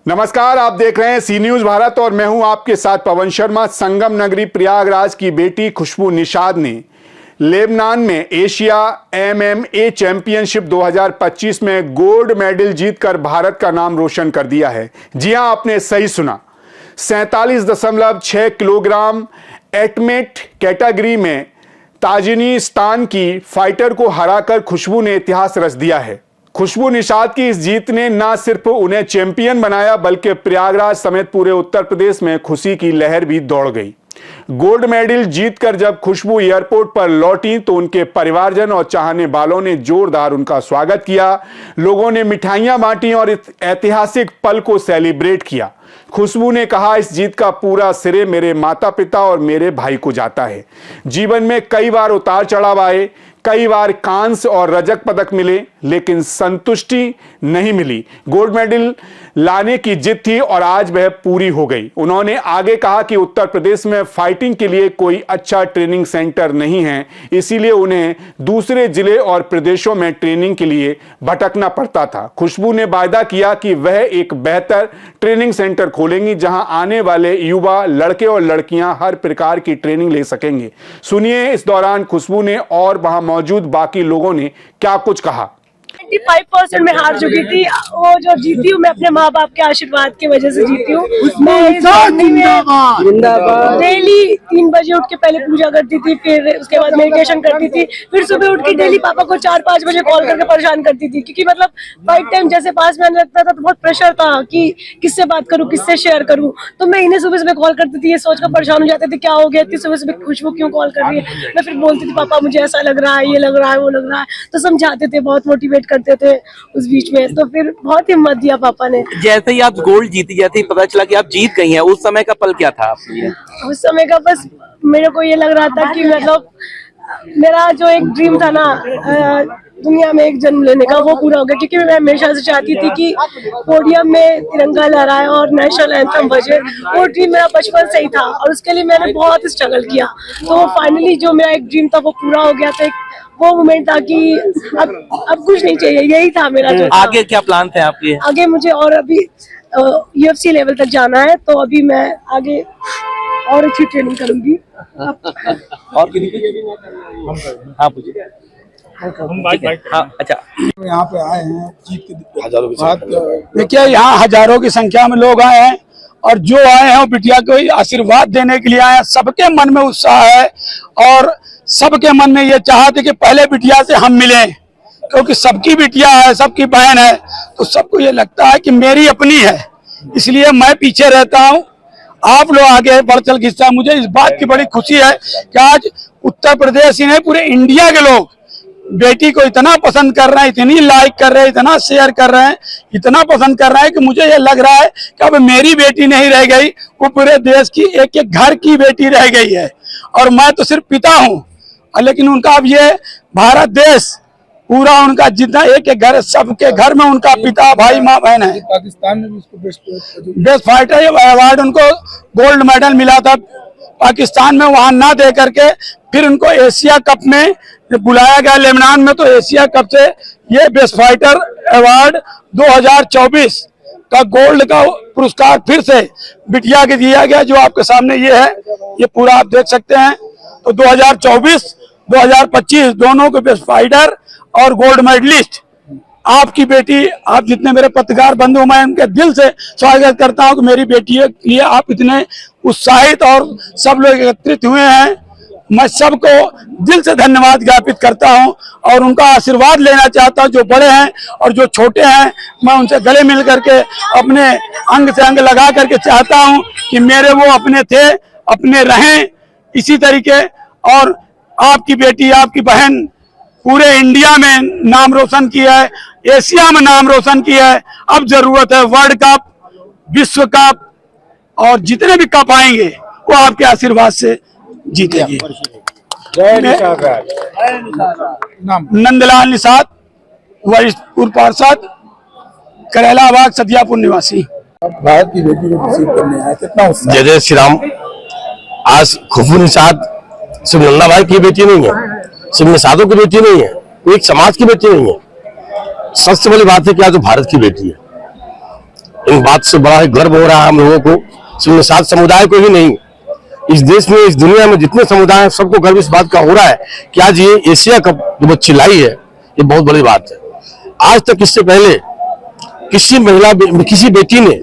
नमस्कार, आप देख रहे हैं सी न्यूज भारत और मैं हूं आपके साथ पवन शर्मा। संगम नगरी प्रयागराज की बेटी खुशबू निषाद ने लेबनान में एशिया MMA चैंपियनशिप 2025 में गोल्ड मेडल जीतकर भारत का नाम रोशन कर दिया है। जी हां, आपने सही सुना। 47.6 किलोग्राम एटमेट कैटेगरी में ताजिकिस्तान की फाइटर को हराकर खुशबू ने इतिहास रच दिया है। खुशबू निषाद की इस जीत ने न सिर्फ उन्हें चैंपियन बनाया बल्कि प्रयागराज समेत पूरे उत्तर प्रदेश में खुशी की लहर भी दौड़ गई। गोल्ड मेडल जीतकर जब खुशबू एयरपोर्ट पर लौटी तो उनके परिवारजन और चाहने वालों ने जोरदार उनका स्वागत किया। लोगों ने मिठाइयां बांटी और इस ऐतिहासिक पल को सेलिब्रेट किया। खुशबू ने कहा, इस जीत का पूरा श्रेय मेरे माता पिता और मेरे भाई को जाता है। जीवन में कई बार उतार चढ़ाव आए, कई बार कांस्य और रजत पदक मिले, लेकिन संतुष्टि नहीं मिली। गोल्ड मेडल लाने की जिद थी और आज वह पूरी हो गई। उन्होंने आगे कहा कि उत्तर प्रदेश में फाइटिंग के लिए कोई अच्छा ट्रेनिंग सेंटर नहीं है, इसीलिए उन्हें दूसरे जिले और प्रदेशों में ट्रेनिंग के लिए भटकना पड़ता था। खुशबू ने वायदा किया कि वह एक बेहतर ट्रेनिंग सेंटर खोलेंगी जहां आने वाले युवा लड़के और लड़कियां हर प्रकार की ट्रेनिंग ले सकेंगे। सुनिए इस दौरान खुशबू ने और वहां मौजूद बाकी लोगों ने क्या कुछ कहा। 95% में हार चुकी थी, वो जो जीती हूँ मैं अपने माँ बाप के आशीर्वाद की वजह से जीती हूँ। मैं इस जर्नी में डेली 3 बजे उठ के पहले पूजा करती थी, फिर उसके बाद मेडिटेशन करती थी, फिर सुबह उठ के डेली पापा को 4-5 बजे कॉल करके परेशान करती थी, क्योंकि मतलब फाइट टाइम जैसे पास में आने लगता था तो बहुत प्रेशर था कि किससे बात करूँ, किससे शेयर करूँ। तो मैं इन्हें सुबह सुबह कॉल करती थी, ये सोचकर परेशान हो जाते थे क्या हो गया, इतनी सुबह सुबह खुशबू क्यों कॉल कर रही है। मैं फिर बोलती थी पापा मुझे ऐसा लग रहा है, ये लग रहा है, वो लग रहा है, तो समझाते थे, बहुत मोटिवेट करते थे उस बीच में। तो फिर बहुत हिम्मत दिया पापा ने। जैसे ही आप गोल्ड जीती, जैसे ही पता चला कि आप जीत गई हैं, उस समय का पल क्या था आपके लिए? उस समय का बस मेरे को ये लग रहा था कि मतलब मेरा जो एक ड्रीम था ना दुनिया में एक जन्म लेने का, वो पूरा हो गया। क्योंकि मैं हमेशा से चाहती थी कि पोडियम में तिरंगा लहराए और नेशनल एंथम बजे। वो ड्रीम मेरा बचपन से ही था और उसके लिए मैंने बहुत स्ट्रगल किया। तो फाइनली जो मेरा एक ड्रीम था वो पूरा हो गया था। वो मोमेंट था कि अब कुछ नहीं चाहिए, यही था मेरा जो था। आगे क्या प्लान थे आपके? आगे मुझे और अभी UFC लेवल तक जाना है, तो अभी मैं आगे और अच्छी ट्रेनिंग करूंगी। और अच्छा, यहाँ पे आए हैं जीत के हजारों की देखिए, यहाँ हजारों की संख्या में लोग आए हैं और जो आए हैं वो बिटिया को आशीर्वाद देने के लिए आए हैं। सबके मन में उत्साह है और सबके मन में ये चाहते कि पहले बिटिया से हम मिलें, क्योंकि सबकी बिटिया है, सबकी बहन है, तो सबको ये लगता है कि मेरी अपनी है, इसलिए मैं पीछे रहता हूँ, आप लोग आगे बढ़ चल के हिस्सा। मुझे इस बात की बड़ी खुशी है कि आज उत्तर प्रदेश ही नहीं पूरे इंडिया के लोग बेटी को इतना पसंद कर रहे हैं, इतनी लाइक कर रहे हैं, इतना शेयर कर रहे हैं, इतना पसंद कर रहे हैं कि मुझे ये लग रहा है कि अब मेरी बेटी नहीं रह गई, वो पूरे देश की एक एक घर की बेटी रह गई है। और मैं तो सिर्फ पिता हूँ, लेकिन उनका अब ये भारत देश पूरा उनका जितना एक एक घर, सबके घर में उनका पिता, भाई, माँ, बहन है। पाकिस्तान में भी उसको बेस्ट फाइटर अवार्ड उनको गोल्ड मेडल मिला था पाकिस्तान में, वहां ना दे करके फिर उनको एशिया कप में बुलाया गया लेबनान में। तो एशिया कप से ये बेस्ट फाइटर अवार्ड 2024 का गोल्ड का पुरस्कार फिर से बिटिया के दिया गया, जो आपके सामने ये है, ये पूरा आप देख सकते हैं। तो 2024 2025 दोनों के बेस्ट फाइटर और गोल्ड मेडलिस्ट आपकी बेटी, आप जितने मेरे पत्रकार बंधु, मैं उनके दिल से स्वागत करता हूं कि मेरी बेटी के लिए आप इतने उत्साहित और सब लोग एकत्रित हुए हैं। मैं सबको दिल से धन्यवाद ज्ञापित करता हूं और उनका आशीर्वाद लेना चाहता हूं। जो बड़े हैं और जो छोटे हैं, मैं उनसे गले मिल करके अपने अंग से अंग लगा करके चाहता हूं कि मेरे वो अपने थे, अपने रहें इसी तरीके। और आपकी बेटी, आपकी बहन पूरे इंडिया में नाम रोशन किया है, एशिया में नाम रोशन किया है। अब जरूरत है वर्ल्ड कप, विश्व कप और जितने भी कप आएंगे वो आपके आशीर्वाद से जीतेगी। नंदलाल निषाद, वरिष्ठपुर पार्षद, करेलाबाग, सदियापुर निवासी। भारत की बेटी को रिसीव करने आया, कितना उत्साह? जय जय श्री राम। आज खुशबू निषाद सिर्फ नंदा भाई की बेटी नहीं है, सिर्फ निषादों की बेटी नहीं है, वो एक समाज की बेटी नहीं है। सबसे बड़ी बात है कि आज भारत की बेटी है। इन बात से बड़ा गर्व हो रहा है हम लोगों को, सिर्फ निषाद समुदाय को ही नहीं, इस देश में, इस दुनिया में जितने समुदाय हैं सबको गर्व इस बात का हो रहा है कि आज ये एशिया कप जो बच्ची लाई है, ये बहुत बड़ी बात है। आज तक इससे पहले किसी महिला, किसी बेटी ने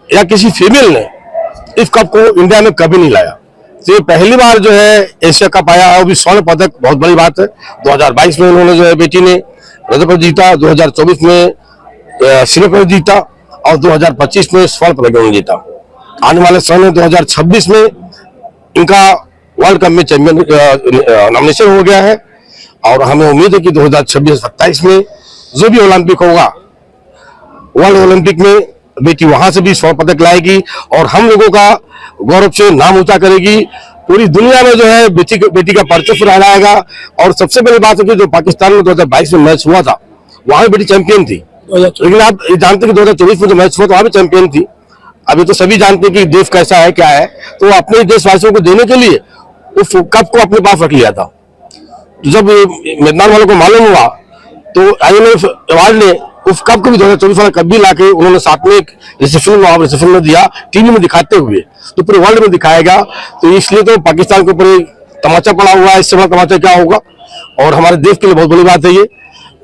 या किसी फीमेल ने इस कप को इंडिया में कभी नहीं लाया। तो ये पहली बार जो है एशिया कप आया है, वो भी स्वर्ण पदक, बहुत बड़ी बात है। 2022 में उन्होंने जो है बेटी ने रजत पदक जीता, 2024 में सिल्वर पदक जीता और 2025 में स्वर्ण पदक उन्होंने जीता। आने वाले समय 2026 में इनका वर्ल्ड कप में चैंपियन नॉमिनेशन हो गया है और हमें उम्मीद है कि 2026-27 में जो भी ओलंपिक होगा, वर्ल्ड ओलंपिक में बेटी वहां से भी स्वर्ण पदक लाएगी और हम लोगों का गौरव से नाम ऊंचा करेगी। पूरी दुनिया में जो है बेटी का परचम फहराएगा। और सबसे बड़ी बात है कि जो पाकिस्तान में 2022 में मैच हुआ था, वहां भी बेटी चैंपियन थी, लेकिन आप ये जानते हैं कि 2024 में जो मैच हुआ था वहां भी चैंपियन थी। अभी तो सभी जानते हैं कि देश कैसा है, क्या है, तो अपने देशवासियों को देने के लिए उस कप को अपने पास रख लिया था। जब मैदान वालों को मालूम हुआ तो IMF अवार्ड ने उस कप को भी 2024 वाला कप भी लाके उन्होंने साथ में एक रिसेप्शन में दिया, टीवी में दिखाते हुए, तो पूरे वर्ल्ड में दिखाएगा। तो इसलिए तो पाकिस्तान के ऊपर तमाचा पड़ा हुआ है, इससे बड़ा तमाचा क्या होगा। और हमारे देश के लिए बहुत बड़ी बात है ये,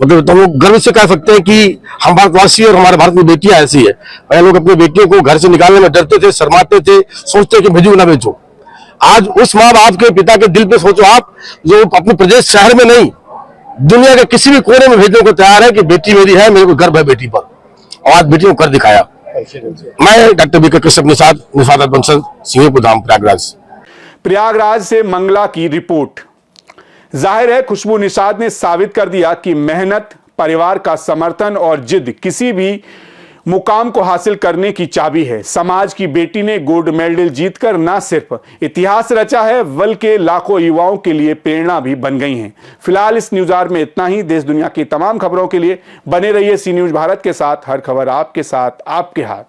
मतलब हम लोग गर्व से कह सकते हैं कि हम भारतवासी और हमारे भारत की बेटियां ऐसी है। पहले लोग अपनी बेटियों को घर से निकालने में डरते थे, शर्माते थे, सोचते कि भेजू ना भेजो। आज उस माँ बाप के पिता के दिल पे सोचो आप, जो अपने प्रदेश शहर में नहीं, दुनिया के किसी भी कोने में भेजने को तैयार है कि बेटी मेरी है, मेरे को गर्व है बेटी पर, और आज बेटी को कर दिखाया। मैं डॉक्टर बीके कश्यप निषाद वंशज, सिंहपुर धाम, प्रयागराज। प्रयागराज से मंगला की रिपोर्ट। जाहिर है खुशबू निषाद ने साबित कर दिया कि मेहनत, परिवार का समर्थन और जिद किसी भी मुकाम को हासिल करने की चाबी है। समाज की बेटी ने गोल्ड मेडल जीतकर न सिर्फ इतिहास रचा है बल्कि लाखों युवाओं के लिए प्रेरणा भी बन गई हैं। फिलहाल इस न्यूज़ आवर में इतना ही। देश दुनिया की तमाम खबरों के लिए बने रहिए सी न्यूज़ भारत के साथ। हर खबर आपके साथ, आपके हाथ।